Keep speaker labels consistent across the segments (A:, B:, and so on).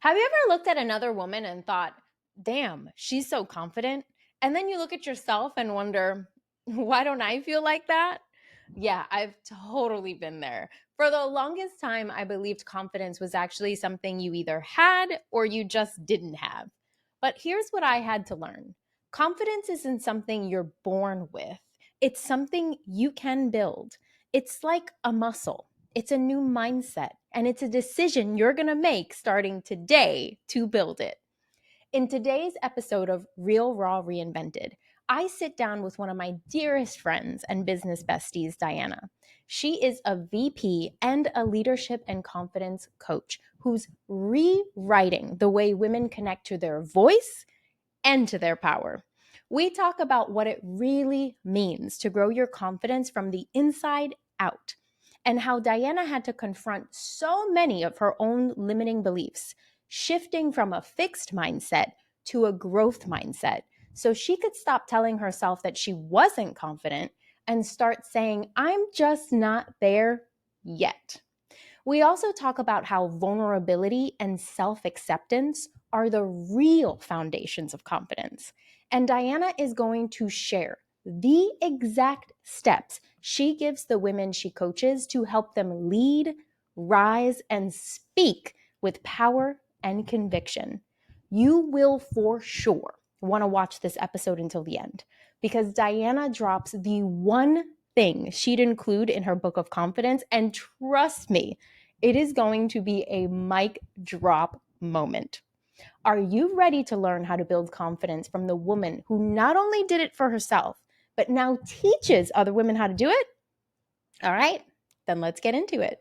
A: Have you ever looked at another woman and thought, damn, she's so confident? And then you look at yourself and wonder, why don't I feel like that? Yeah, I've totally been there. For the longest time, I believed confidence was actually something you either had or you just didn't have. But here's what I had to learn: confidence isn't something you're born with, it's something you can build. It's like a muscle. It's a new mindset, and it's a decision you're going to make starting today to build it. In today's episode of Real Raw Reinvented, I sit down with one of my dearest friends and business besties, Diana. She is a VP and a leadership and confidence coach who's rewriting the way women connect to their voice and to their power. We talk about what it really means to grow your confidence from the inside out, and how Diana had to confront so many of her own limiting beliefs, shifting from a fixed mindset to a growth mindset so she could stop telling herself that she wasn't confident and start saying, I'm just not there yet. We also talk about how vulnerability and self acceptance are the real foundations of confidence. And Diana is going to share the exact steps she gives the women she coaches to help them lead, rise, and speak with power and conviction. You will for sure want to watch this episode until the end, because Diana drops the one thing she'd include in her book of confidence. And trust me, it is going to be a mic drop moment. Are you ready to learn how to build confidence from the woman who not only did it for herself, but now teaches other women how to do it? All right, then let's get into it.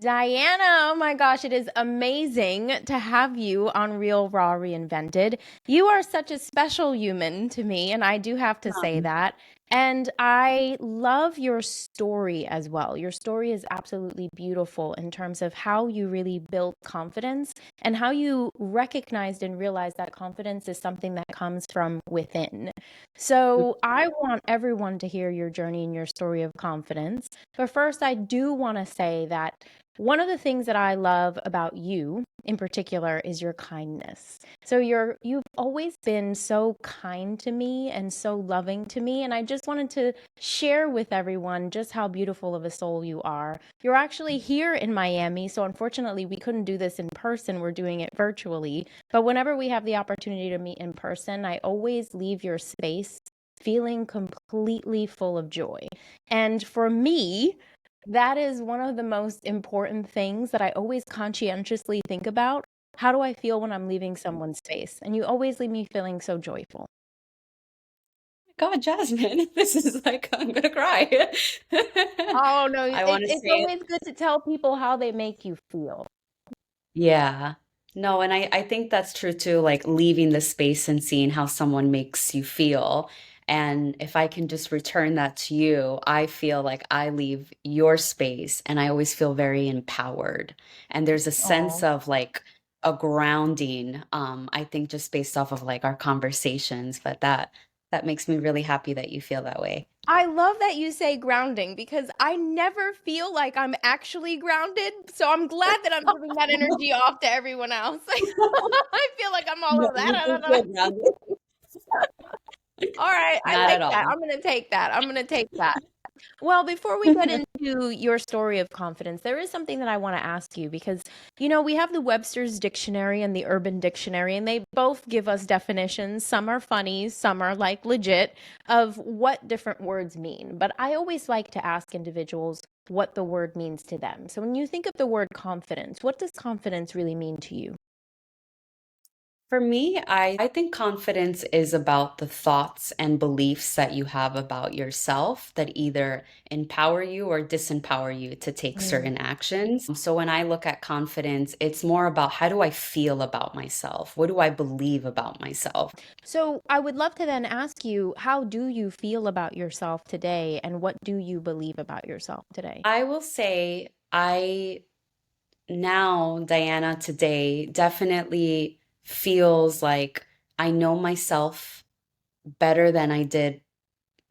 A: Diana, oh my gosh, it is amazing to have you on Real Raw Reinvented. You are such a special human to me, and I do have to say
B: Um,
A: that. And I love your story as well. Your story is absolutely beautiful in terms of how you really built confidence and how you recognized and realized that confidence is something that comes from within. So I want everyone to hear your journey and your story of confidence. But first, I do want to say that one of the things that I love about you in particular is your kindness. So you've always been so kind to me and so loving to me, and I just wanted to share with everyone just how beautiful of a soul you are. You're actually here in Miami, so unfortunately we couldn't do this in person. We're doing it virtually. But whenever we have the opportunity to meet in person, I always leave your space feeling completely full of joy. And for me, that is one of the most important things that I always conscientiously think about. How do I feel when I'm leaving someone's space? And you always leave me feeling so joyful.
B: God, Jasmine, this is like, I'm gonna cry.
A: Oh, no,
B: I want to
A: it's
B: say it.
A: always good to tell people how they make you feel.
B: Yeah. No, and I think that's true too, like leaving the space and seeing how someone makes you feel. And if I can just return that to you, I feel like I leave your space and I always feel very empowered. And there's a sense
A: Oh,
B: of like a grounding, I think just based off of like our conversations, but that makes me really happy that you feel that way.
A: I love that you say grounding because I never feel like I'm actually grounded. So I'm glad that I'm giving that energy off to everyone else. I feel like I'm all
B: No,
A: of
B: you do
A: that.
B: feel grounded.
A: All right, I
B: Not
A: like
B: at
A: that.
B: all.
A: I'm gonna take that. I'm gonna take that. Well, before we get into your story of confidence, there is something that I want to ask you because, we have the Webster's Dictionary and the Urban Dictionary, and they both give us definitions. Some are funny, some are like legit of what different words mean. But I always like to ask individuals what the word means to them. So when you think of the word confidence, what does confidence really mean to you?
B: For me, I think confidence is about the thoughts and beliefs that you have about yourself that either empower you or disempower you to take
A: Mm.
B: certain actions. So when I look at confidence, it's more about how do I feel about myself? What do I believe about myself?
A: So I would love to then ask you, how do you feel about yourself today, and what do you believe about yourself today?
B: I will say I now, Diana, today definitely feels like I know myself better than I did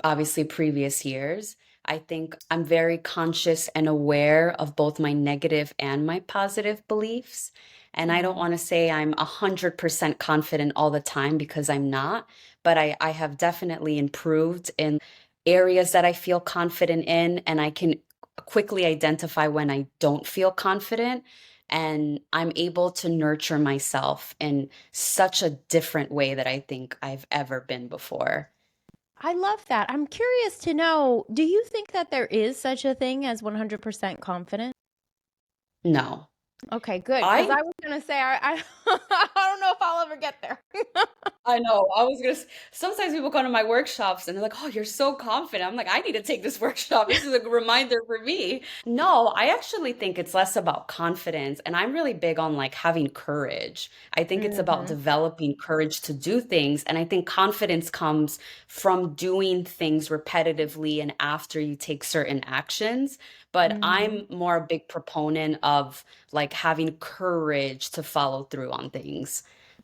B: obviously previous years. I think I'm very conscious and aware of both my negative and my positive beliefs. And I don't
A: Mhm.
B: want to say I'm 100% confident all the time because I'm not, but I have definitely improved in areas that I feel confident in, and I can quickly identify when I don't feel confident. And I'm able to nurture myself in such a different way that I think I've ever been before.
A: I love that. I'm curious to know, do you think that there is such a thing as 100% confident?
B: No.
A: Okay, good. Because
B: I
A: I was gonna say I I don't know if I'll ever get there.
B: I know. I was gonna. Sometimes people come to my workshops and they're like, "Oh, you're so confident." I'm like, "I need to take this workshop. This is a reminder for me." No, I actually think it's less about confidence, and I'm really big on like having courage. I think it's about
A: Mhm.
B: developing courage to do things, and I think confidence comes from doing things repetitively and after you take certain actions. But
A: Mhm.
B: I'm more a big proponent of like having courage to follow through on things.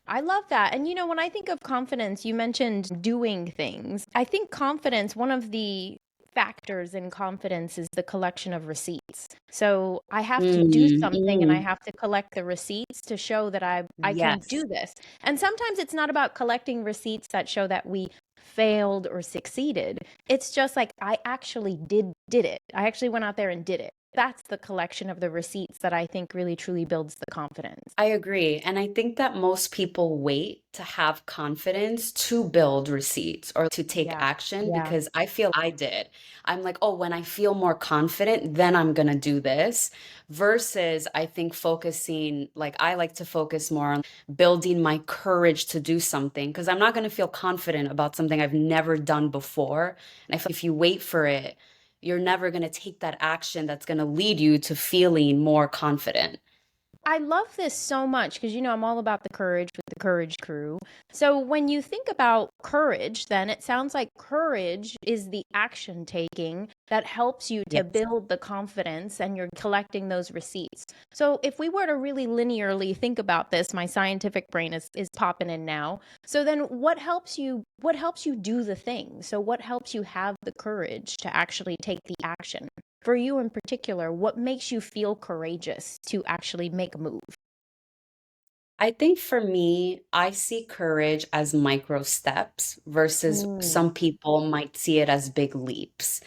A: I love that. And when I think of confidence, you mentioned doing things. I think confidence, one of the factors in confidence is the collection of receipts. So I have to do
B: Mm,
A: something and I
B: mm.
A: have to collect the receipts to show that I can
B: Yes,
A: do this. And sometimes it's not about collecting receipts that show that we failed or succeeded. It's just like I actually did it. I actually went out there and did it. That's the collection of the receipts that I think really truly builds the confidence.
B: I agree. And I think that most people wait to have confidence to build receipts or to take
A: Yeah.
B: action
A: Yeah.
B: because I feel I did. I'm like, oh, when I feel more confident, then I'm going to do this. Versus, I think focusing, like, I like to focus more on building my courage to do something because I'm not going to feel confident about something I've never done before. And I feel if you wait for it, you're never going to take that action that's going to lead you to feeling more confident.
A: I love this so much because, I'm all about the courage with the courage crew. So, when you think about courage, then it sounds like courage is the action taking that helps you to
B: Yes.
A: build the confidence and you're collecting those receipts. So, if we were to really linearly think about this, my scientific brain is popping in now. So, then what helps you do the thing? So, what helps you have the courage to actually take the action? For you in particular, what makes you feel courageous to actually make a move?
B: I think for me, I see courage as micro steps versus
A: Mm,
B: some people might see it as big leaps.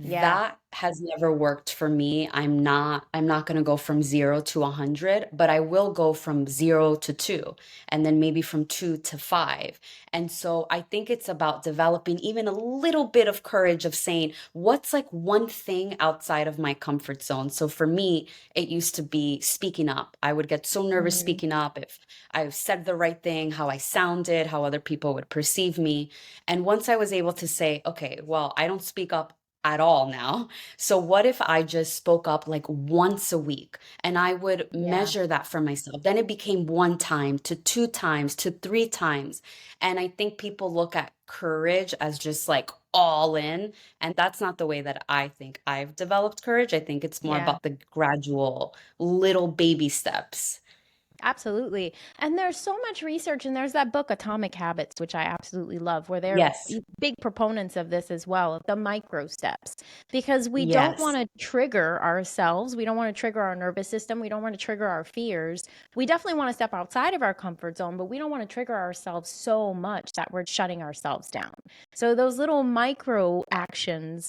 A: yeah,
B: That has never worked for me. I'm not going to go from 0 to 100, but I will go from 0 to 2 and then maybe from 2 to 5. And so I think it's about developing even a little bit of courage of saying, what's like one thing outside of my comfort zone? So for me, it used to be speaking up. I would get so nervous
A: mhm,
B: speaking up if I said the right thing, how I sounded, how other people would perceive me. And once I was able to say, okay, well, I don't speak up at all now. So what if I just spoke up like once a week and I would
A: yeah,
B: measure that for myself? Then it became one time to two times to three times. And I think people look at courage as just like all in. And that's not the way that I think I've developed courage. I think it's more
A: yeah.
B: about the gradual little baby steps.
A: Absolutely. And there's so much research, and there's that book, Atomic Habits, which I absolutely love, where they're
B: Yes.
A: big proponents of this as well, the micro steps, because we don't want
B: Yes.
A: to trigger ourselves. We don't want to trigger our nervous system. We don't want to trigger our fears. We definitely want to step outside of our comfort zone, but we don't want to trigger ourselves so much that we're shutting ourselves down. So those little micro actions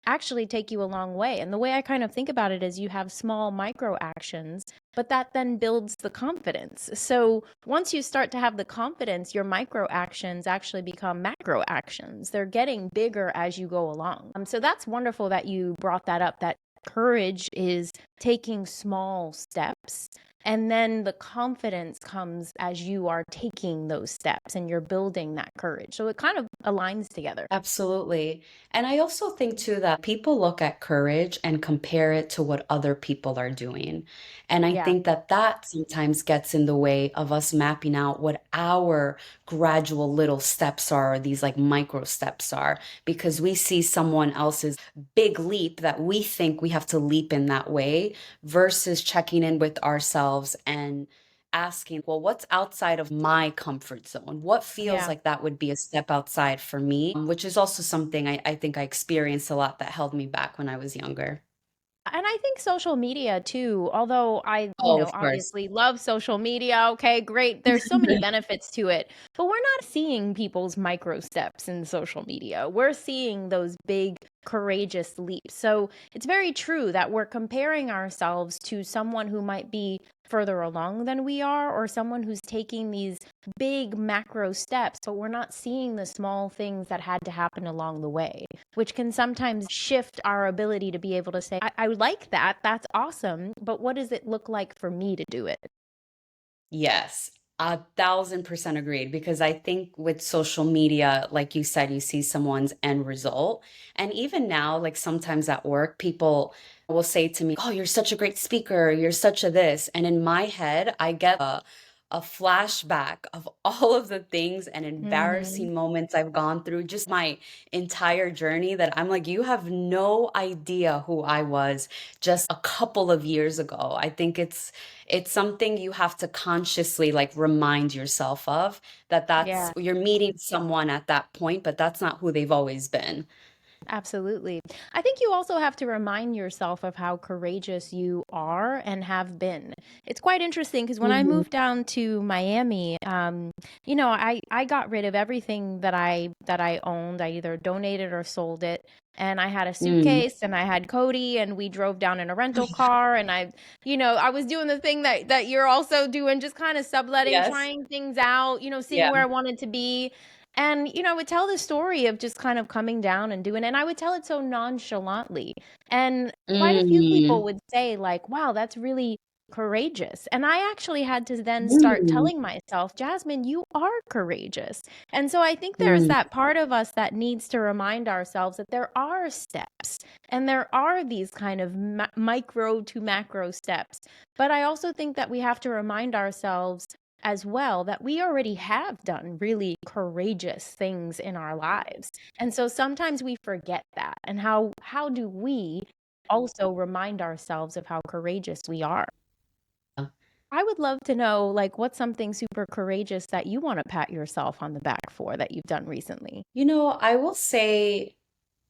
A: actually take you a long way. And the way I kind of think about it is you have small micro actions, but that then builds the confidence. So once you start to have the confidence, your micro actions actually become macro actions. They're getting bigger as you go along. So that's wonderful that you brought that up, that courage is taking small steps. And then the confidence comes as you are taking those steps and you're building that courage. So it kind of aligns together.
B: Absolutely. And I also think too that people look at courage and compare it to what other people are doing. And I
A: Yeah.
B: think that that sometimes gets in the way of us mapping out what our gradual little steps are, or these like micro steps are, because we see someone else's big leap that we think we have to leap in that way versus checking in with ourselves and asking, well, what's outside of my comfort zone? What feels
A: Yeah.
B: like that would be a step outside for me? Which is also something I think I experienced a lot that held me back when I was younger.
A: And I think social media too, although I,
B: Oh, of course.
A: obviously love social media. Okay, great. There's so many benefits to it, but we're not seeing people's micro steps in social media. We're seeing those big, courageous leaps. So it's very true that we're comparing ourselves to someone who might be further along than we are, or someone who's taking these big macro steps, but we're not seeing the small things that had to happen along the way, which can sometimes shift our ability to be able to say, I like that. That's awesome. But what does it look like for me to do it?
B: Yes, 1,000% agreed. Because I think with social media, like you said, you see someone's end result. And even now, like sometimes at work, people will say to me, oh, you're such a great speaker. You're such a this. And in my head, I get a flashback of all of the things and
A: Mm-hmm.
B: embarrassing moments I've gone through, just my entire journey, that I'm like, you have no idea who I was just a couple of years ago. I think it's something you have to consciously like remind yourself of, that
A: Yeah.
B: that's you're meeting someone at that point, but that's not who they've always been.
A: Absolutely. I think you also have to remind yourself of how courageous you are and have been. It's quite interesting because when I
B: Mhm.
A: moved down to Miami, I got rid of everything that I owned. I either donated or sold it. And I had a
B: Mm.
A: suitcase and I had Cody and we drove down in a rental car and I was doing the thing that you're also doing, just kind of subletting,
B: Yes.
A: trying things out, seeing
B: Yeah.
A: where I wanted to be. And, I would tell the story of just kind of coming down and doing it. And I would tell it so nonchalantly. And quite a few people
B: Mm.
A: would say, like, wow, that's really courageous. And I actually had to then start
B: Mm.
A: telling myself, Jasmine, you are courageous. And so I think there's
B: Mm.
A: that part of us that needs to remind ourselves that there are steps and there are these kind of micro to macro steps. But I also think that we have to remind ourselves as well that we already have done really courageous things in our lives. And so sometimes we forget that. And how do we also remind ourselves of how courageous we are? I would love to know, like, what's something super courageous that you want to pat yourself on the back for that you've done recently?
B: I will say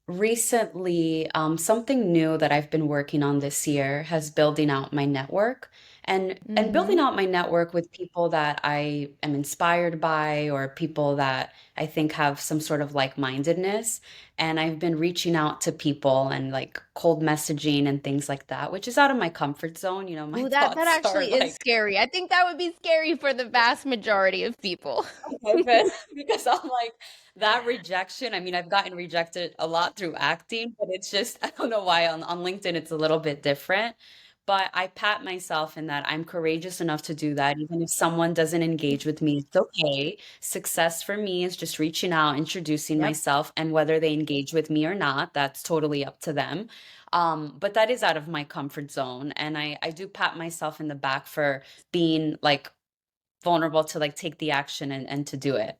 B: recently, something new that I've been working on this year has building out my network, and building
A: Mm-hmm.
B: out my network with people that I am inspired by, or people that I think have some sort of like-mindedness. And I've been reaching out to people and like cold messaging and things like that, which is out of my comfort zone. My
A: Ooh, that
B: thoughts are
A: actually is
B: like,
A: scary. I think that would be scary for the vast majority of people.
B: okay, good. Because I'm like, that rejection. I mean, I've gotten rejected a lot through acting, but it's just, I don't know why on LinkedIn it's a little bit different. But I pat myself in that I'm courageous enough to do that. Even if someone doesn't engage with me, it's okay. Success for me is just reaching out, introducing
A: Yep.
B: myself, and whether they engage with me or not, that's totally up to them. But that is out of my comfort zone. And I do pat myself in the back for being like vulnerable to like take the action and to do it.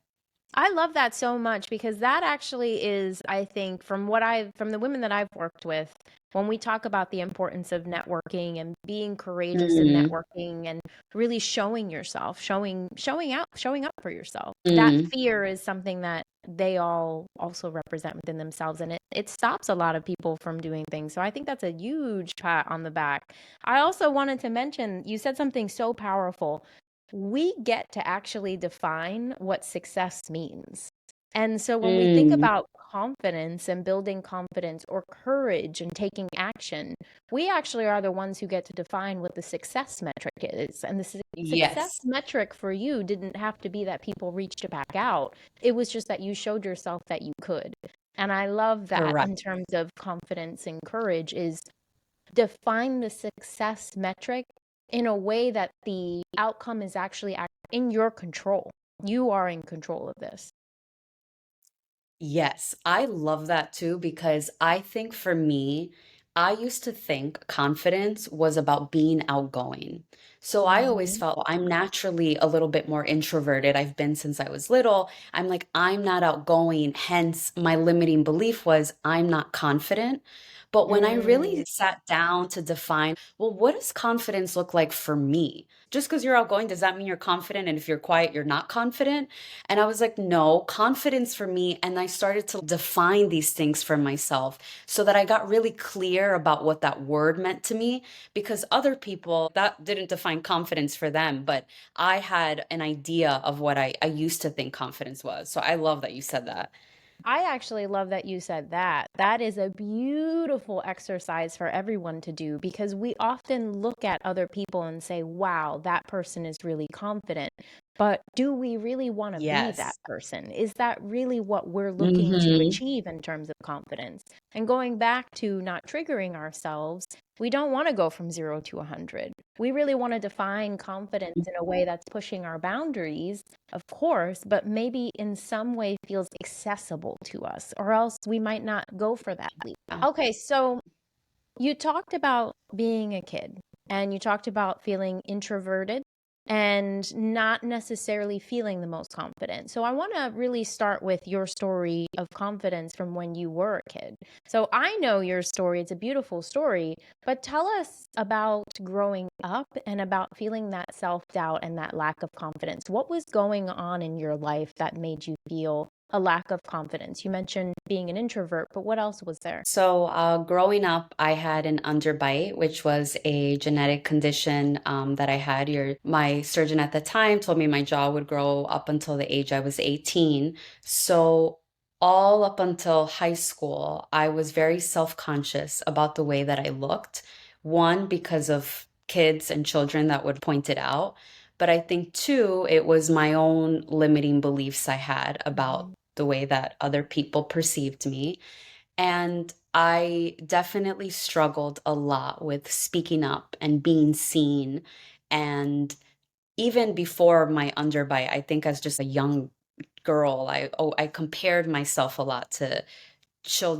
A: I love that so much because that actually is, I think, from the women that I've worked with, when we talk about the importance of networking and being courageous in
B: Mm,
A: networking and really showing yourself, showing up for yourself. That
B: mm.
A: fear is something that they all also represent within themselves, and it stops a lot of people from doing things. So I think that's a huge pat on the back. I also wanted to mention, you said something so powerful. We get to actually define what success means. And so when we think
B: Mm.
A: about confidence and building confidence or courage and taking action, we actually are the ones who get to define what the success metric is. And the success
B: Yes,
A: metric for you didn't have to be that people reached back out. It was just that you showed yourself that you could. And I love that
B: correct.
A: in terms of confidence and courage is define the success metric in a way that the outcome is actually in your control. You are in control of this.
B: Yes, I love that too, because I think for me, I used to think confidence was about being outgoing. So I always
A: Mm-hmm.
B: felt, well, I'm naturally a little bit more introverted. I've been since I was little. I'm like, I'm not outgoing. Hence, my limiting belief was I'm not confident. But when I
A: Mm,
B: really sat down to define, well, what does confidence look like for me? just because you're outgoing, does that mean you're confident? And if you're quiet, you're not confident? And I was like, no, confidence for me. And I started to define these things for myself so that I got really clear about what that word meant to me, because other people, that didn't define confidence for them. But I had an idea of what I used to think confidence was. So I love that you said that.
A: I actually love that you said that. That is a beautiful exercise for everyone to do because we often look at other people and say, wow, that person is really confident. But do we really want to be that
B: Yes.
A: person? Is that really what we're looking to
B: Hmm.
A: achieve in terms of confidence? And going back to not triggering ourselves, we don't want to go from 0 to 100. We really want to define confidence in a way that's pushing our boundaries, of course, but maybe in some way feels accessible to us, or else we might not go for that leap. Okay, so you talked about being a kid and you talked about feeling introverted and not necessarily feeling the most confident. So I want to really start with your story of confidence from when you were a kid. So I know your story, it's a beautiful story, but tell us about growing up and about feeling that self-doubt and that lack of confidence. What was going on in your life that made you feel a lack of confidence? You mentioned being an introvert, but what else was there?
B: So, growing up, I had an underbite, which was a genetic condition that I had. My surgeon at the time told me my jaw would grow up until the age I was 18. So, all up until high school, I was very self-conscious about the way that I looked. One, because of kids and children that would point it out. But I think two, it was my own limiting beliefs I had about
A: Mhm.
B: the way that other people perceived me. And I definitely struggled a lot with speaking up and being seen. And even before my underbite, I think as just a young girl, I compared myself a lot to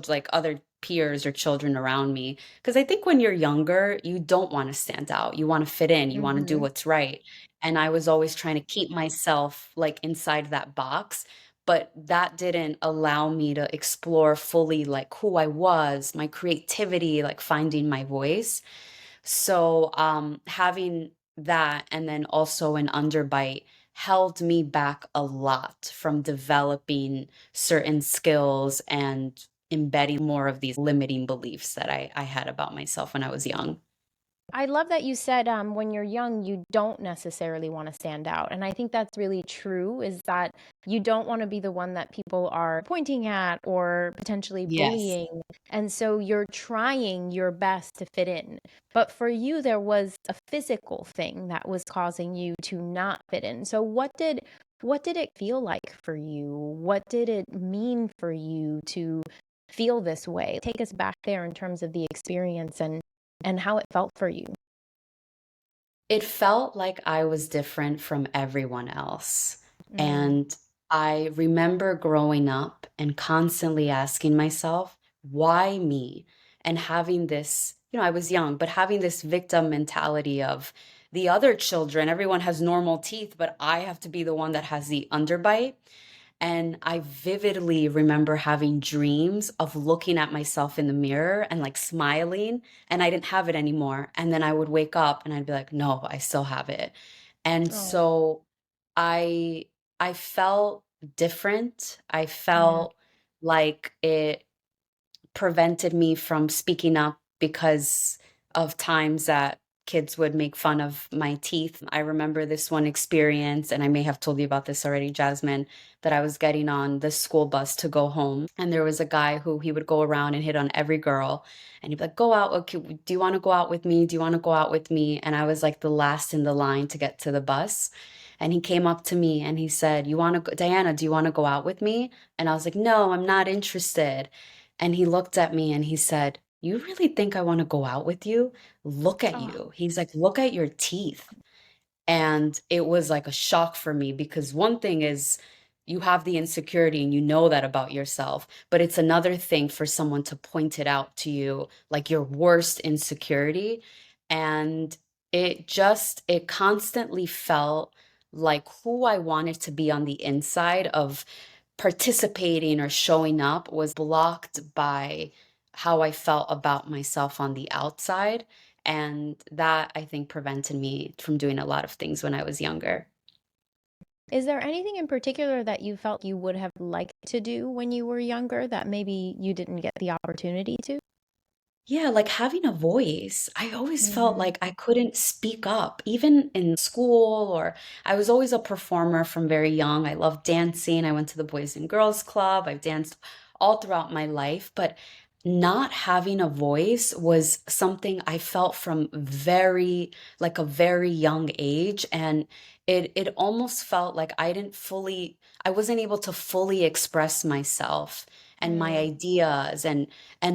B: like other peers or children around me, because I think when you're younger you don't want to stand out, you want to fit in, you want to do
A: Mhm.
B: what's right. And I was always trying to keep myself like inside that box, but that didn't allow me to explore fully like who I was, my creativity, like finding my voice. So, having that and then also an underbite held me back a lot from developing certain skills and embedding more of these limiting beliefs that I had about myself when I was young.
A: I love that you said when you're young, you don't necessarily want to stand out. And I think that's really true is that you don't want to be the one that people are pointing at or potentially
B: Yes.
A: bullying. And so you're trying your best to fit in. But for you, there was a physical thing that was causing you to not fit in. So what did it feel like for you? What did it mean for you to feel this way? Take us back there in terms of the experience and how it felt for you.
B: It felt like I was different from everyone else.
A: Mm.
B: And I remember growing up and constantly asking myself, why me? And having this, I was young, but having this victim mentality of the other children, everyone has normal teeth, but I have to be the one that has the underbite. And I vividly remember having dreams of looking at myself in the mirror and like smiling, and I didn't have it anymore. And then I would wake up and I'd be like, no, I still have it. And
A: Oh,
B: so I I felt different. I
A: mm.
B: felt like it prevented me from speaking up because of times that kids would make fun of my teeth. I remember this one experience, and I may have told you about this already, Jasmine, that I was getting on the school bus to go home, and there was a guy who he would go around and hit on every girl, and he'd be like, "Go out, okay, do you want to go out with me? Do you want to go out with me?" And I was like the last in the line to get to the bus. And he came up to me and he said, "You want to go, Diana, do you want to go out with me?" And I was like, "No, I'm not interested." And he looked at me and he said, "You really think I want to go out with you? Look at
A: Oh,
B: you." He's like, "Look at your teeth." And it was like a shock for me because one thing is you have the insecurity and you know that about yourself, but it's another thing for someone to point it out to you like your worst insecurity. And it constantly felt like who I wanted to be on the inside of participating or showing up was blocked by how I felt about myself on the outside. And that I think prevented me from doing a lot of things when I was younger.
A: Is there anything in particular that you felt you would have liked to do when you were younger that maybe you didn't get the opportunity to?
B: Yeah, like having a voice. I always felt
A: Mhm.
B: like I couldn't speak up, even in school, or I was always a performer from very young. I loved dancing. I went to the Boys and Girls Club. I've danced all throughout my life, but not having a voice was something I felt from like a very young age. And it almost felt like I wasn't able to fully express myself and my
A: Mm.
B: ideas and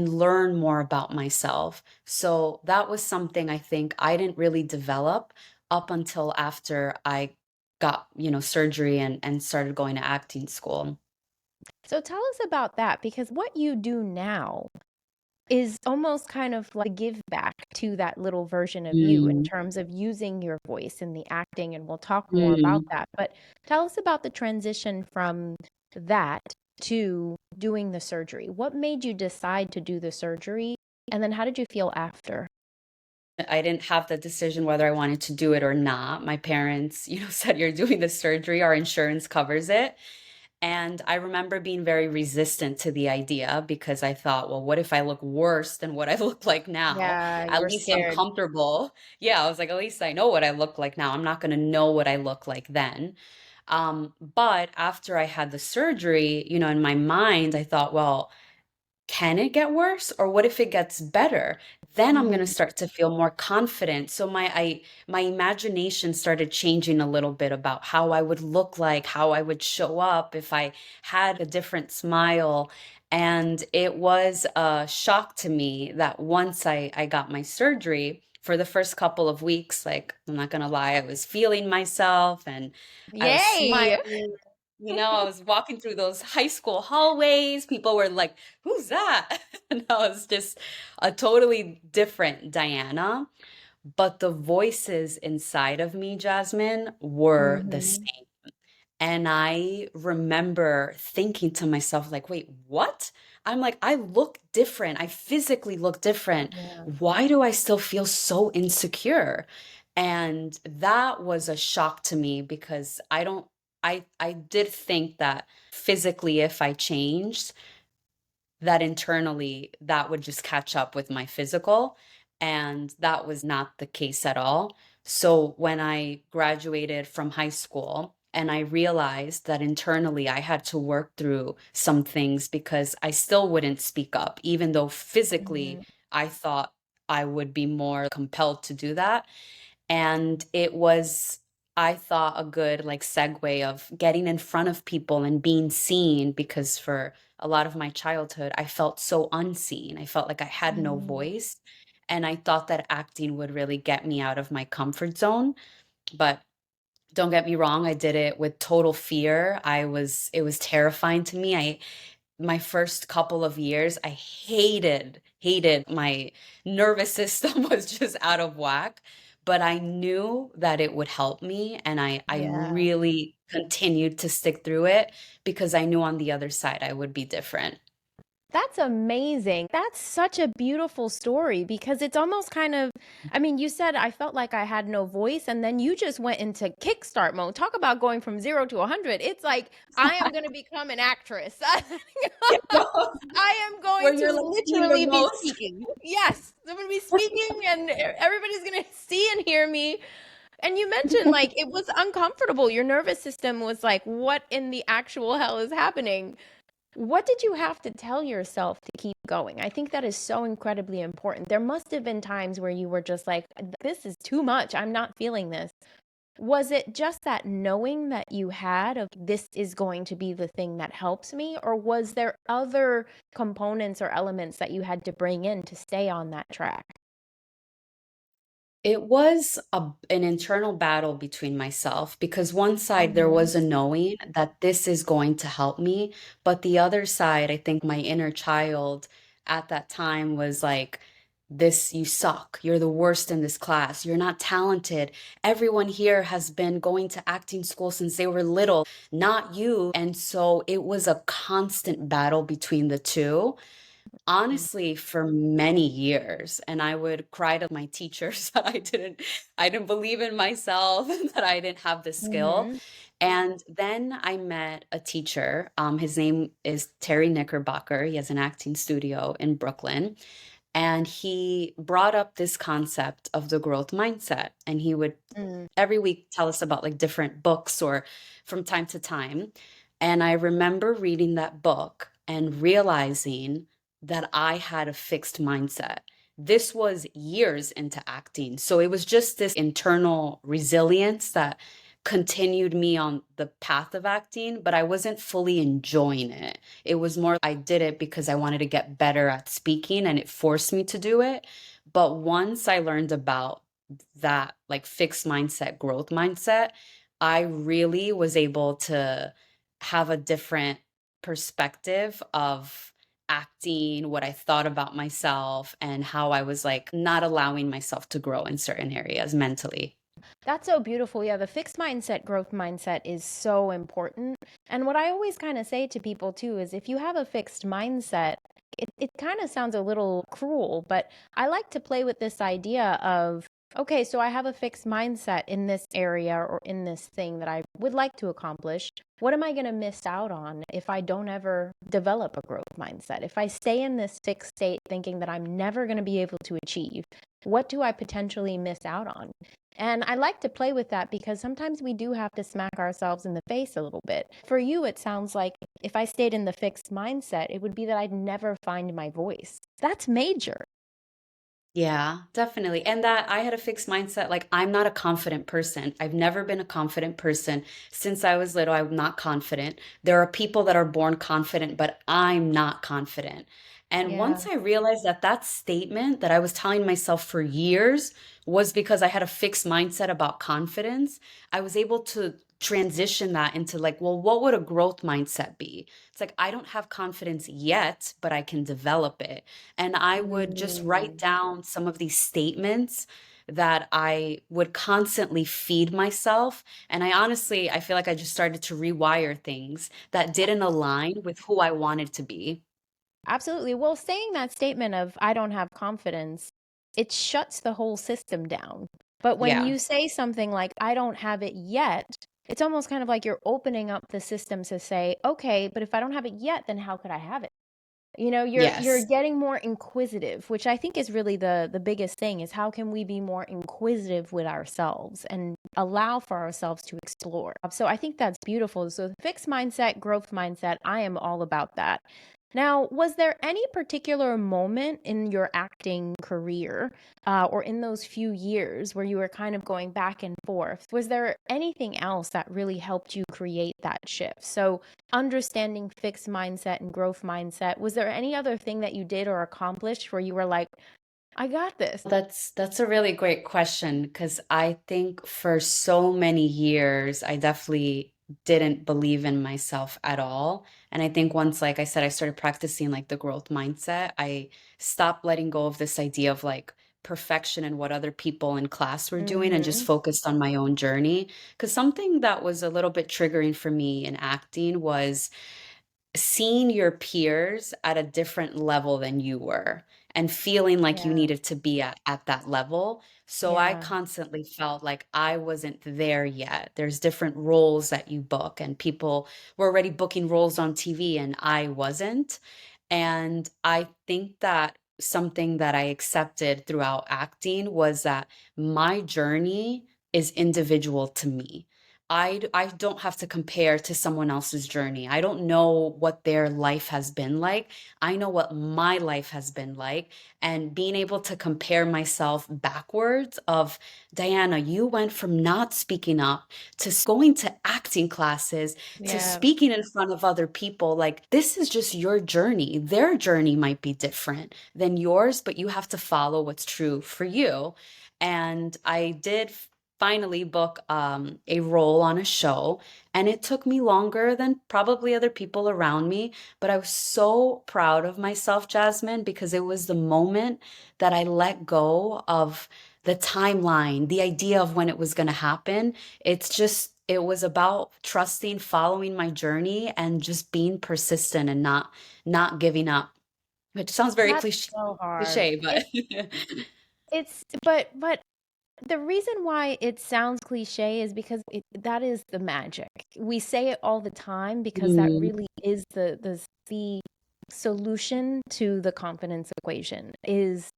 B: learn more about myself. So that was something I think I didn't really develop up until after I got, surgery and started going to acting school.
A: So tell us about that because what you do now is almost kind of like a give back to that little version of you in
B: Mm,
A: terms of using your voice in the acting, and we'll talk more about
B: mm.
A: that. But tell us about the transition from that to doing the surgery. What made you decide to do the surgery? And then how did you feel after?
B: I didn't have the decision whether I wanted to do it or not. My parents, said you're doing the surgery, our insurance covers it. And I remember being very resistant to the idea because I thought, well, what if I look worse than what I look like now?
A: Yeah, you
B: At
A: were
B: least I'm
A: scared.
B: comfortable. Yeah, I was like, at least I know what I look like now. I'm not going to know what I look like then. But after I had the surgery, in my mind, I thought, well, can it get worse or what if it gets better? Then I'm going to
A: Mhm.
B: start to feel more confident. So my imagination started changing a little bit about how I would look like, how I would show up if I had a different smile. And it was a shock to me that once I got my surgery, for the first couple of weeks, like, I'm not gonna lie, I was feeling myself and I was
A: Yay!
B: smiling. I was walking through those high school hallways. People were like, who's that? And I was just a totally different Diana. But the voices inside of me, Jasmine, were the
A: Mhm.
B: same. And I remember thinking to myself, like, wait, what? I'm like, I look different. I physically look different.
A: Yeah.
B: Why do I still feel so insecure? And that was a shock to me because I did think that physically, if I changed, that internally that would just catch up with my physical, and that was not the case at all. So when I graduated from high school and I realized that internally I had to work through some things because I still wouldn't speak up, even though physically
A: Mhm.
B: I thought I would be more compelled to do that. And it was, I thought, a good like segue of getting in front of people and being seen because for a lot of my childhood, I felt so unseen. I felt like I had no
A: Mhm.
B: voice. And I thought that acting would really get me out of my comfort zone. But don't get me wrong, I did it with total fear. It was terrifying to me. My first couple of years, I hated my nervous system was just out of whack, but I knew that it would help me and I
A: Yeah.
B: really continued to stick through it because I knew on the other side I would be different.
A: That's amazing. That's such a beautiful story because it's almost kind of, I mean, you said I felt like I had no voice, and then you just went into kickstart mode. Talk about going from 0 to 100. It's like, I am going to become an actress.
B: Yeah,
A: I am
B: where
A: going to
B: you're like seeing the
A: literally be
B: most.
A: speaking. Yes, I'm going to be speaking, and everybody's going to see and hear me. And you mentioned like it was uncomfortable. Your nervous system was like, what in the actual hell is happening? What did you have to tell yourself to keep going? I think that is so incredibly important. There must have been times where you were just like, this is too much. I'm not feeling this. Was it just that knowing that you had of this is going to be the thing that helps me? Or was there other components or elements that you had to bring in to stay on that track?
B: It was an internal battle between myself because one side there
A: Mhm.
B: was a knowing that this is going to help me, but the other side, I think my inner child at that time was like, this, you suck. You're the worst in this class. You're not talented. Everyone here has been going to acting school since they were little, not you. And so it was a constant battle between the two. honestly for many years, and I would cry to my teachers that I didn't believe in myself and that I didn't have the skill.
A: Mm-hmm.
B: And then I met a teacher. His name is Terry Knickerbocker. He has an acting studio in Brooklyn. And he brought up this concept of the growth mindset. And he would
A: Mm.
B: every week tell us about like different books or from time to time. And I remember reading that book and realizing that I had a fixed mindset. This was years into acting. So it was just this internal resilience that continued me on the path of acting, but I wasn't fully enjoying it. It was more I did it because I wanted to get better at speaking and it forced me to do it. But once I learned about that like fixed mindset, growth mindset, I really was able to have a different perspective of acting, what I thought about myself, and how I was like not allowing myself to grow in certain areas mentally.
A: That's so beautiful. Yeah, the fixed mindset, growth mindset is so important. And what I always kind of say to people too is if you have a fixed mindset, it kind of sounds a little cruel, but I like to play with this idea of, okay, so I have a fixed mindset in this area or in this thing that I would like to accomplish. What am I going to miss out on if I don't ever develop a growth mindset? If I stay in this fixed state thinking that I'm never going to be able to achieve, what do I potentially miss out on? And I like to play with that because sometimes we do have to smack ourselves in the face a little bit. For you, it sounds like if I stayed in the fixed mindset, it would be that I'd never find my voice. That's major.
B: Yeah, definitely. And that I had a fixed mindset. Like, I'm not a confident person. I've never been a confident person. Since I was little, I'm not confident. There are people that are born confident, but I'm not confident. And once
A: Yeah.
B: I realized that that statement that I was telling myself for years was because I had a fixed mindset about confidence, I was able to transition that into like, well, what would a growth mindset be? It's like, I don't have confidence yet, but I can develop it. And I would just write
A: Mm.
B: down some of these statements that I would constantly feed myself. And I feel like I just started to rewire things that didn't align with who I wanted to be.
A: Absolutely. Well, saying that statement of I don't have confidence, it shuts the whole system down. But when
B: Yeah.
A: you say something like I don't have it yet, it's almost kind of like you're opening up the system to say, okay, but if I don't have it yet, then how could I have it? You know, you're
B: Yes.
A: getting more inquisitive, which I think is really the biggest thing is how can we be more inquisitive with ourselves and allow for ourselves to explore. So I think that's beautiful. So fixed mindset, growth mindset, I am all about that. Now, was there any particular moment in your acting career or in those few years where you were kind of going back and forth? Was there anything else that really helped you create that shift? So, understanding fixed mindset and growth mindset, was there any other thing that you did or accomplished where you were like, I got this?
B: That's a really great question because I think for so many years I definitely didn't believe in myself at all. And I think once, like I said, I started practicing like the growth mindset, I stopped letting go of this idea of like perfection and what other people in class were doing and just
A: Mm-hmm.
B: focused on my own journey. Because something that was a little bit triggering for me in acting was seeing your peers at a different level than you were and feeling like you
A: Yeah.
B: needed to be at that level. So I
A: Yeah.
B: constantly felt like I wasn't there yet. There's different roles that you book, and people were already booking roles on TV, and I wasn't. And I think that something that I accepted throughout acting was that my journey is individual to me. I don't have to compare to someone else's journey. I don't know what their life has been like. I know what my life has been like. And being able to compare myself backwards of Diana, you went from not speaking up to going to acting classes to
A: Yeah.
B: speaking in front of other people. Like, this is just your journey. Their journey might be different than yours, but you have to follow what's true for you. And I did finally book a role on a show, and it took me longer than probably other people around me, but I was so proud of myself, Jasmine, because it was the moment that I let go of the timeline, the idea of when it was going to happen. It was about trusting, following my journey, and just being persistent and not giving up. which sounds very
A: That's so hard.
B: cliche, but
A: But the reason why it sounds cliche is because that is the magic. We say it all the time because that
B: Mm,
A: really is the solution to the confidence equation is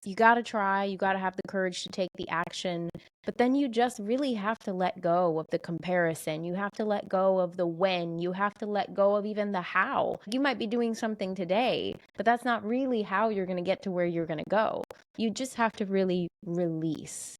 A: you got to try, you got to have the courage to take the action, but then you just really have to let go of the comparison. You have to let go of the when, you have to let go of even the how. You might be doing something today, but that's not really how you're going to get to where you're going to go. You just have to really release.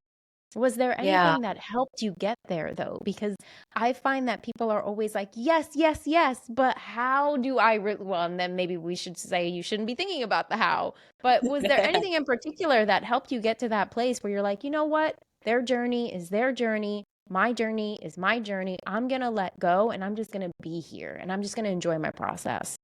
A: Was there
B: yeah.
A: anything that helped you get there though? Because I find that people are always like, yes, yes, yes, but how do well, and then maybe we should say you shouldn't be thinking about the how. But was there anything in particular that helped you get to that place where you're like, you know what? Their journey is their journey. My journey is my journey. I'm going to let go and I'm just going to be here and I'm just going to enjoy my process.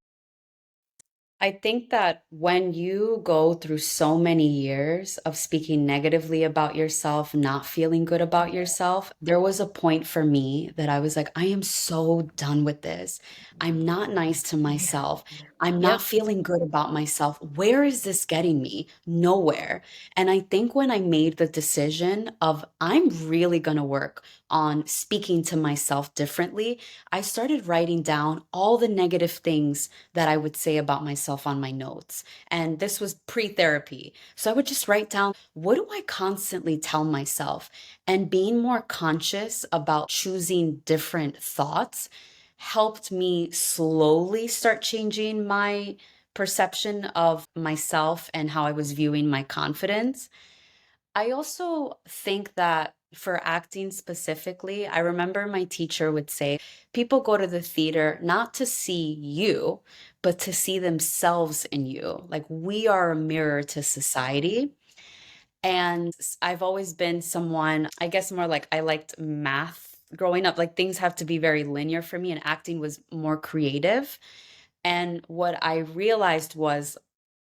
B: I think that when you go through so many years of speaking negatively about yourself, not feeling good about yourself, there was a point for me that I was like, I am so done with this. I'm not nice to myself. I'm not
A: Yep.
B: feeling good about myself. Where is this getting me? Nowhere. And I think when I made the decision of I'm really going to work on speaking to myself differently, I started writing down all the negative things that I would say about myself on my notes. And this was pre therapy. So I would just write down, what do I constantly tell myself? And being more conscious about choosing different thoughts helped me slowly start changing my perception of myself and how I was viewing my confidence. I also think that for acting specifically, I remember my teacher would say, people go to the theater not to see you, but to see themselves in you. Like we are a mirror to society. And I've always been someone, I guess more like I liked math growing up. Like things have to be very linear for me, and acting was more creative. And what I realized was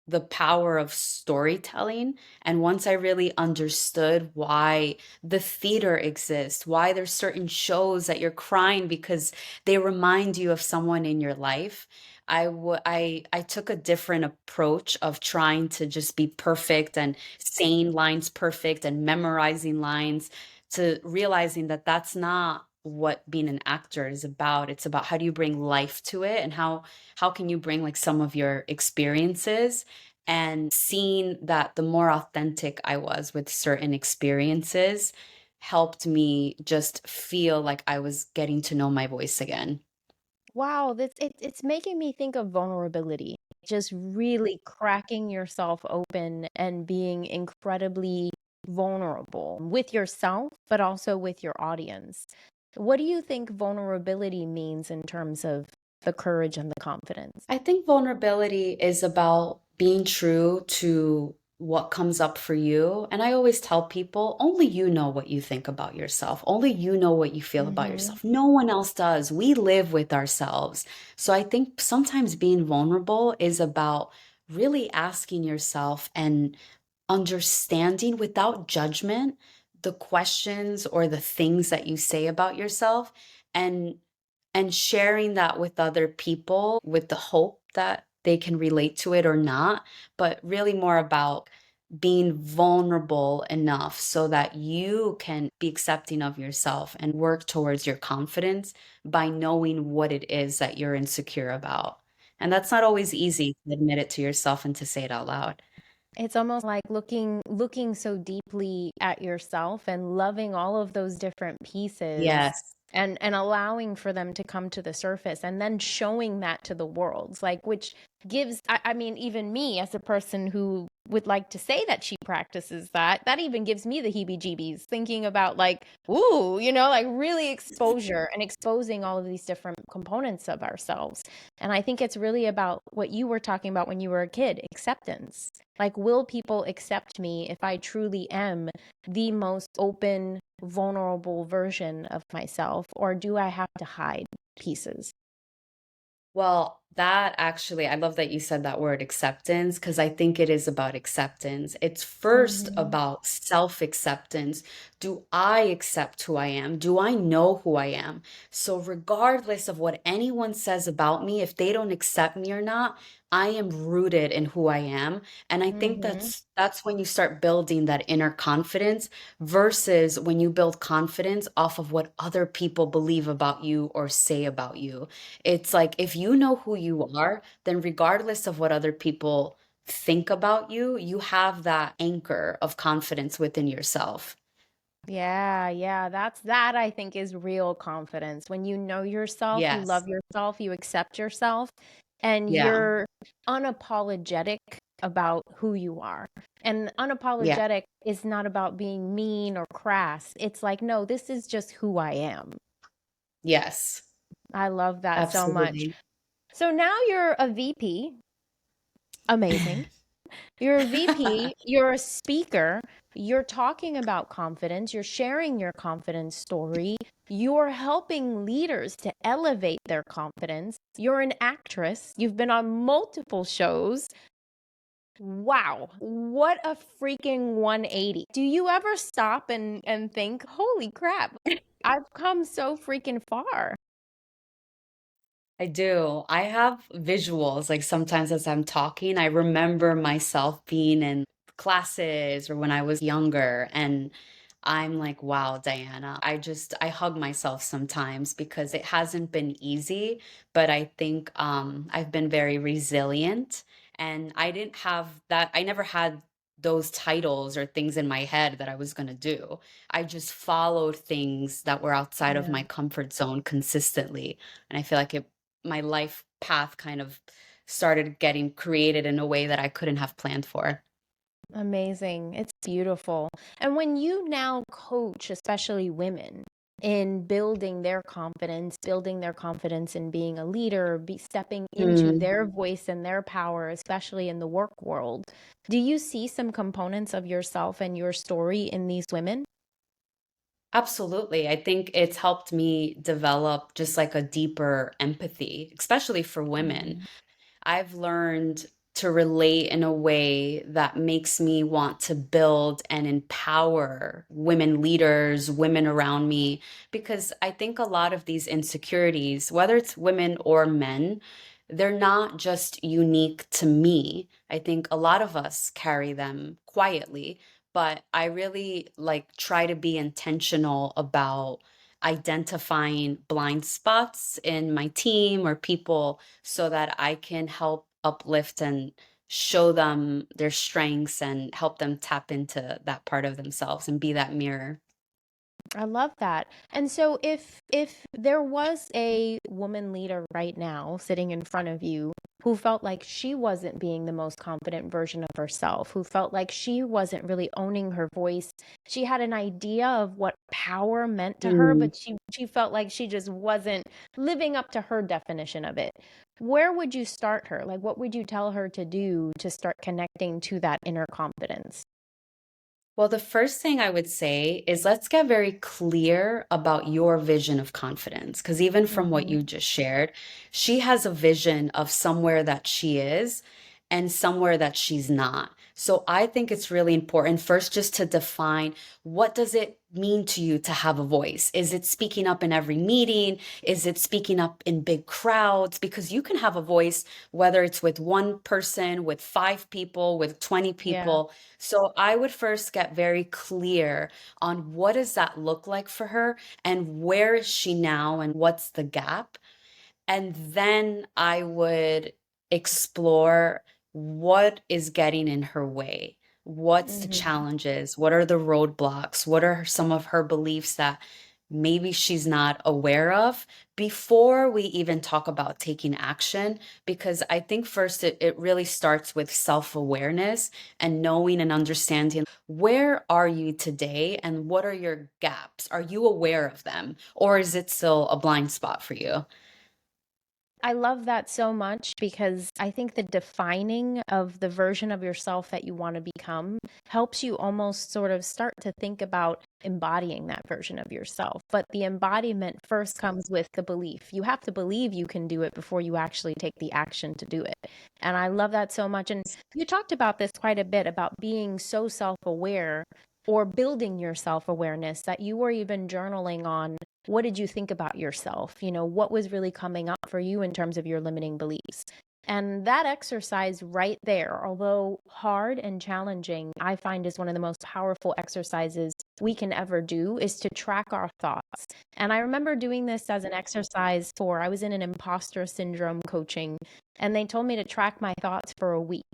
B: the power of storytelling. And once I really understood why the theater exists, why there's certain shows that you're crying because they remind you of someone in your life, I took a different approach of trying to just be perfect and saying lines perfect and memorizing lines, to realizing that that's not what being an actor is about. It's about how do you bring life to it, and how can you bring like some of your experiences, and seeing that the more authentic I was with certain experiences helped me just feel like I was getting to know my voice again.
A: Wow, it's making me think of vulnerability. Just really cracking yourself open and being incredibly vulnerable with yourself, but also with your audience. What do you think vulnerability means in terms of the courage and the confidence?
B: I think vulnerability is about being true to what comes up for you. And I always tell people only you know what you think about yourself. Only you know what you feel about
A: Hmm.
B: yourself. No one else does. We live with ourselves. So I think sometimes being vulnerable is about really asking yourself and understanding without judgment the questions or the things that you say about yourself, and sharing that with other people with the hope that they can relate to it or not, but really more about being vulnerable enough so that you can be accepting of yourself and work towards your confidence by knowing what it is that you're insecure about. And that's not always easy to admit it to yourself and to say it out loud.
A: It's almost like looking so deeply at yourself and loving all of those different pieces
B: Yes.
A: and allowing for them to come to the surface and then showing that to the world. Like which gives I mean even me as a person who would like to say that she practices that even gives me the heebie-jeebies thinking about like ooh, like really exposure and exposing all of these different components of ourselves. And I think it's really about what you were talking about when you were a kid, acceptance. Like, will people accept me if I truly am the most open, vulnerable version of myself, or do I have to hide pieces?
B: Well, That actually, I love that you said that word acceptance because I think it is about acceptance. It's first
A: Mhm.
B: about self-acceptance. Do I accept who I am? Do I know who I am? So, regardless of what anyone says about me, if they don't accept me or not, I am rooted in who I am. And I think
A: Mhm.
B: that's when you start building that inner confidence versus when you build confidence off of what other people believe about you or say about you. It's like if you know who you are, then regardless of what other people think about you, you have that anchor of confidence within yourself.
A: Yeah, yeah, that I think is real confidence. When you know yourself, you
B: Yes.
A: love yourself, you accept yourself, and
B: Yeah.
A: you're unapologetic about who you are. And
B: Yeah.
A: unapologetic is not about being mean or crass. It's like, no, this is just who I am.
B: Yes.
A: I love that so much.
B: Absolutely.
A: So now you're a VP. Amazing. You're a VP, you're a speaker, you're talking about confidence, you're sharing your confidence story, you're helping leaders to elevate their confidence. You're an actress, you've been on multiple shows. Wow, what a freaking 180. Do you ever stop and think, "Holy crap, I've come so freaking far."
B: I do. I have visuals. Like sometimes as I'm talking, I remember myself being in classes or when I was younger. And I'm like, wow, Diana. I hug myself sometimes because it hasn't been easy, but I think I've been very resilient. And I didn't have that, I never had those titles or things in my head that I was going to do. I just followed things that were outside of
A: Yeah.
B: my comfort zone consistently. And I feel like my life path kind of started getting created in a way that I couldn't have planned for.
A: Amazing. It's beautiful. And when you now coach, especially women, in building their confidence in being a leader, stepping into
B: Mm,
A: their voice and their power, especially in the work world, do you see some components of yourself and your story in these women?
B: absolutely. I think it's helped me develop just like a deeper empathy, especially for women.
A: Mm.
B: I've learned to relate in a way that makes me want to build and empower women leaders, women around me, because I think a lot of these insecurities, whether it's women or men, they're not just unique to me. I think a lot of us carry them quietly, but I really like try to be intentional about identifying blind spots in my team or people so that I can help uplift and show them their strengths and help them tap into that part of themselves and be that mirror.
A: I love that. And so if there was a woman leader right now sitting in front of you who felt like she wasn't being the most confident version of herself, who felt like she wasn't really owning her voice, she had an idea of what power meant to her,
B: Mm.
A: but she felt like she just wasn't living up to her definition of it. Where would you start her? Like what would you tell her to do to start connecting to that inner confidence?
B: Well, the first thing I would say is let's get very clear about your vision of confidence. Because even from what
A: Mhm.
B: you just shared, she has a vision of somewhere that she is and somewhere that she's not. So I think it's really important first just to define what does it mean to you to have a voice? Is it speaking up in every meeting? Is it speaking up in big crowds? Because you can have a voice whether it's with one person, with five people, with 20
A: Yeah.
B: people. So I would first get very clear on what does that look like for her and where is she now and what's the gap? And then I would explore what is getting in her way. What's the
A: Mhm.
B: challenges? What are the roadblocks? What are some of her beliefs that maybe she's not aware of before we even talk about taking action? Because I think first it really starts with self awareness and knowing and understanding where are you today and what are your gaps? Are you aware of them or is it still a blind spot for you?
A: I love that so much because I think the defining of the version of yourself that you want to become helps you almost sort of start to think about embodying that version of yourself. But the embodiment first comes with the belief. You have to believe you can do it before you actually take the action to do it. And I love that so much. And you talked about this quite a bit about being so self aware or building your self awareness that you were even journaling on what did you think about yourself? What was really coming up for you in terms of your limiting beliefs? And that exercise right there, although hard and challenging, I find is one of the most powerful exercises we can ever do is to track our thoughts. And I remember doing this as an exercise I was in an imposter syndrome coaching, and they told me to track my thoughts for a week.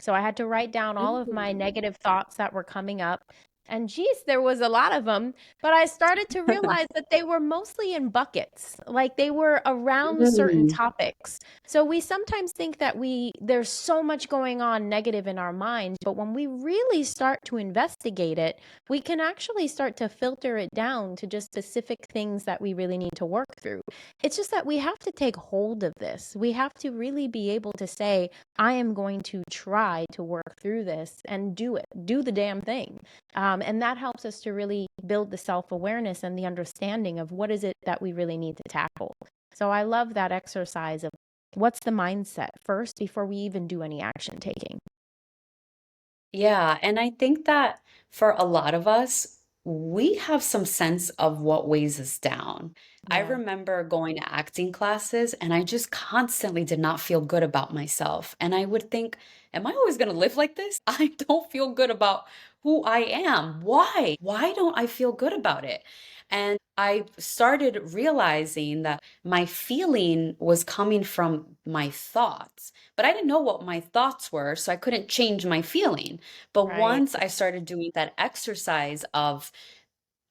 A: So I had to write down all of my negative thoughts that were coming up. And geez, there was a lot of them, but I started to realize that they were mostly in buckets, like they were around certain
B: Mm.
A: topics. So we sometimes think that there's so much going on negative in our minds, but when we really start to investigate it, we can actually start to filter it down to just specific things that we really need to work through. It's just that we have to take hold of this. We have to really be able to say, I am going to try to work through this and do it, do the damn thing. And that helps us to really build the self awareness and the understanding of what is it that we really need to tackle. So I love that exercise of what's the mindset first before we even do any action taking.
B: Yeah, and I think that for a lot of us, we have some sense of what weighs us down. I
A: Yeah.
B: remember going to acting classes and I just constantly did not feel good about myself. And I would think, am I always going to live like this? I don't feel good about who I am. Why? Why don't I feel good about it? And I started realizing that my feeling was coming from my thoughts, but I didn't know what my thoughts were, so I couldn't change my feeling. But
A: Right.
B: once I started doing that exercise of,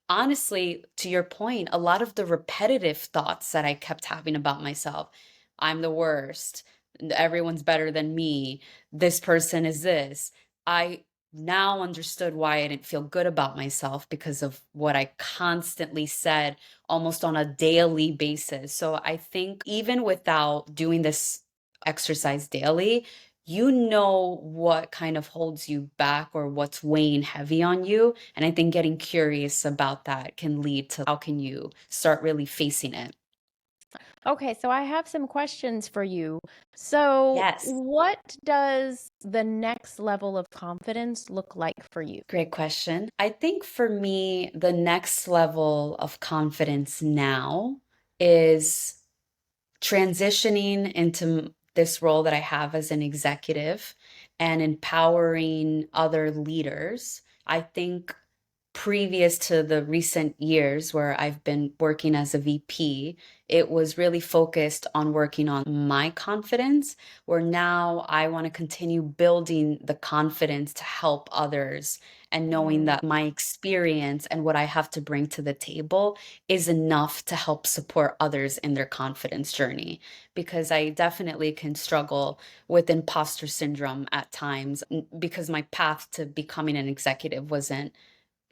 B: honestly, to your point, a lot of the repetitive thoughts that I kept having about myself, I'm the worst, everyone's better than me, this person is this. I now understood why I didn't feel good about myself because of what I constantly said almost on a daily basis. So I think even without doing this exercise daily, you know what kind of holds you back or what's weighing heavy on you. And I think getting curious about that can lead to how can you start really facing it.
A: Okay, so I have some questions for you. So,
B: Yes.
A: what does the next level of confidence look like for you?
B: Great question. I think for me, the next level of confidence now is transitioning into this role that I have as an executive and empowering other leaders. I think previous to the recent years where I've been working as a VP, it was really focused on working on my confidence, where now I want to continue building the confidence to help others and knowing
A: Mm.
B: that my experience and what I have to bring to the table is enough to help support others in their confidence journey. Because I definitely can struggle with imposter syndrome at times because my path to becoming an executive wasn't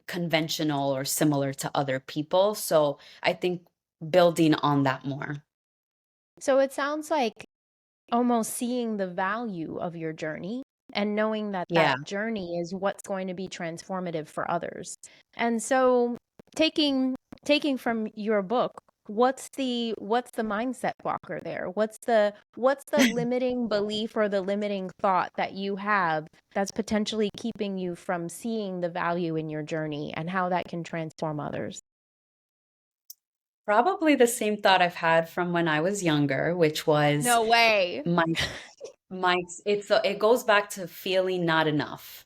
B: conventional or similar to other people. So I think building on that more.
A: So, it sounds like almost seeing the value of your journey and knowing that
B: Yeah.
A: that journey is what's going to be transformative for others. And so taking taking from your book, what's the mindset blocker there? What's the limiting belief or the limiting thought that you have that's potentially keeping you from seeing the value in your journey and how that can transform others?
B: Probably the same thought I've had from when I was younger, which was
A: No way.
B: my it goes back to feeling not enough.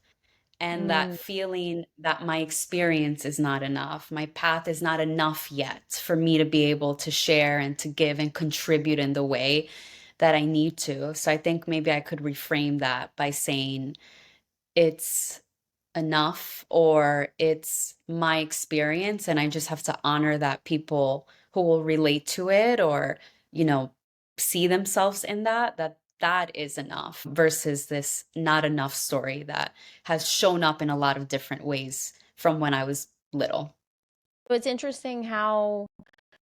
B: And that
A: Mm.
B: feeling that my experience is not enough, my path is not enough yet for me to be able to share and to give and contribute in the way that I need to. So I think maybe I could reframe that by saying it's enough or it's my experience and I just have to honor that people who will relate to it or, you know, see themselves in that is enough versus this not enough story that has shown up in a lot of different ways from when I was little.
A: So it's interesting how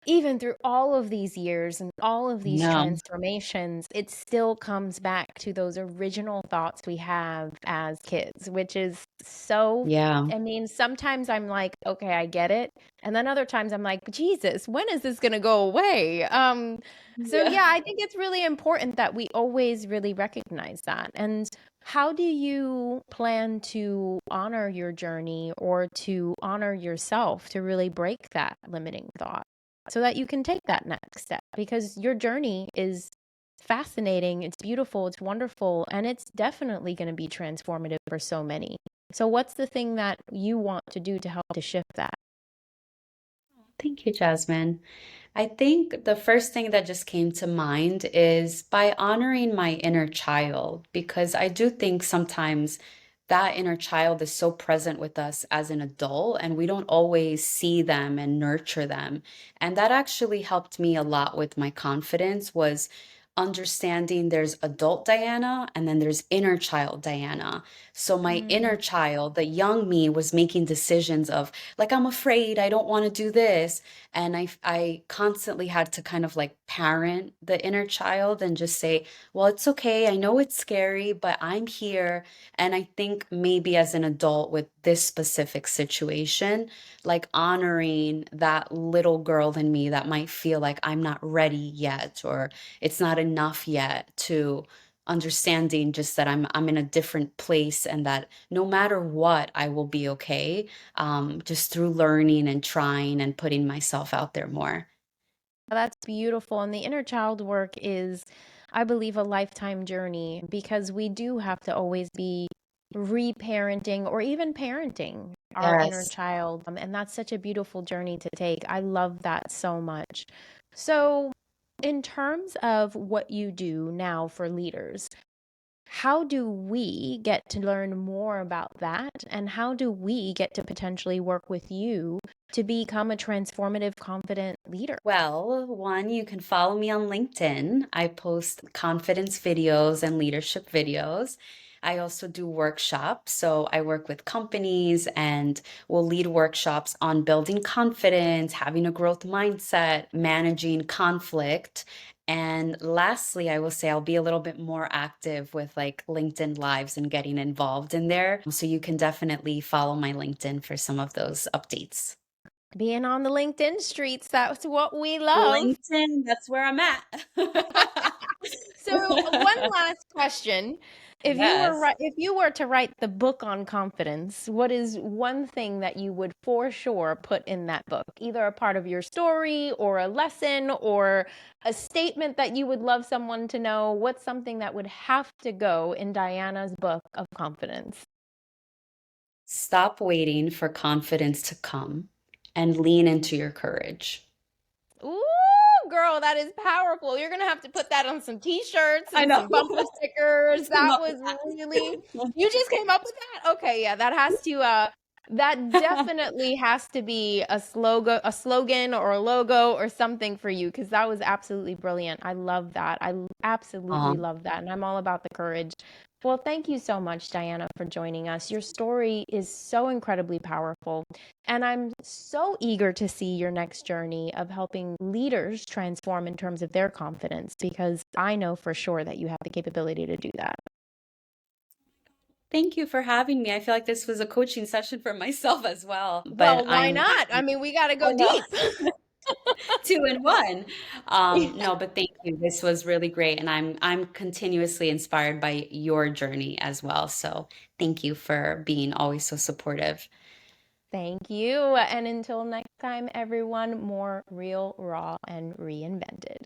A: even through all of these years and all of these
B: No.
A: transformations, it still comes back to those original thoughts we have as kids, which is so,
B: Yeah.
A: I mean, sometimes I'm like, okay, I get it. And then other times I'm like, Jesus, when is this going to go away? So
B: Yeah.
A: yeah, I think it's really important that we always really recognize that. And how do you plan to honor your journey or to honor yourself to really break that limiting thought so that you can take that next step? Because your journey is fascinating, it's beautiful, it's wonderful, and it's definitely going to be transformative for so many. So, what's the thing that you want to do to help to shift that?
B: Thank you, Jasmine. I think the first thing that just came to mind is by honoring my inner child, because I do think sometimes that inner child is so present with us as an adult, and we don't always see them and nurture them. And that actually helped me a lot with my confidence was understanding there's adult Diana and then there's inner child Diana. So my
A: Mm.
B: inner child, the young me, was making decisions of like, I'm afraid, I don't want to do this. And I constantly had to kind of like parent the inner child and just say, well, it's okay. I know it's scary, but I'm here. And I think maybe as an adult with this specific situation, like honoring that little girl in me that might feel like I'm not ready yet or it's not enough yet, to understanding just that I'm in a different place and that no matter what, I will be okay, just through learning and trying and putting myself out there more.
A: That's beautiful. And the inner child work is, I believe, a lifetime journey because we do have to always be reparenting or even parenting our inner
B: Yes.
A: child. And that's such a beautiful journey to take. I love that so much. So, in terms of what you do now for leaders, how do we get to learn more about that? And how do we get to potentially work with you to become a transformative, confident leader?
B: Well, one, you can follow me on LinkedIn. I post confidence videos and leadership videos. I also do workshops. So I work with companies and will lead workshops on building confidence, having a growth mindset, managing conflict. And lastly, I will say I'll be a little bit more active with like LinkedIn Lives and getting involved in there. So you can definitely follow my LinkedIn for some of those updates.
A: Being on the LinkedIn streets, that's what we love.
B: LinkedIn, that's where I'm at.
A: So, one last question.
B: Yes.
A: If you were to write the book on confidence, what is one thing that you would for sure put in that book? Either a part of your story or a lesson or a statement that you would love someone to know. What's something that would have to go in Diana's book of confidence?
B: Stop waiting for confidence to come and lean into your courage.
A: Ooh, girl, that is powerful. You're gonna have to put that on some t-shirts
B: I
A: and
B: know.
A: some bumper stickers.
B: Just came
A: That
B: up
A: was
B: with
A: really,
B: that.
A: you just came up with that? Okay, yeah, that definitely has to be a slogan or a logo or something for you because that was absolutely brilliant. I love that. Absolutely
B: Um,
A: love that. And I'm all about the courage. Well, thank you so much, Diana, for joining us. Your story is so incredibly powerful. And I'm so eager to see your next journey of helping leaders transform in terms of their confidence because I know for sure that you have the capability to do that.
B: Thank you for having me. I feel like this was a coaching session for myself as well, but
A: Well, why not? I mean, we got to
B: I
A: go
B: know.
A: deep.
B: Two in one. No, but thank you. This was really great, and I'm continuously inspired by your journey as well. So thank you for being always so supportive.
A: Thank you. And until next time, everyone, more real, raw, and reinvented.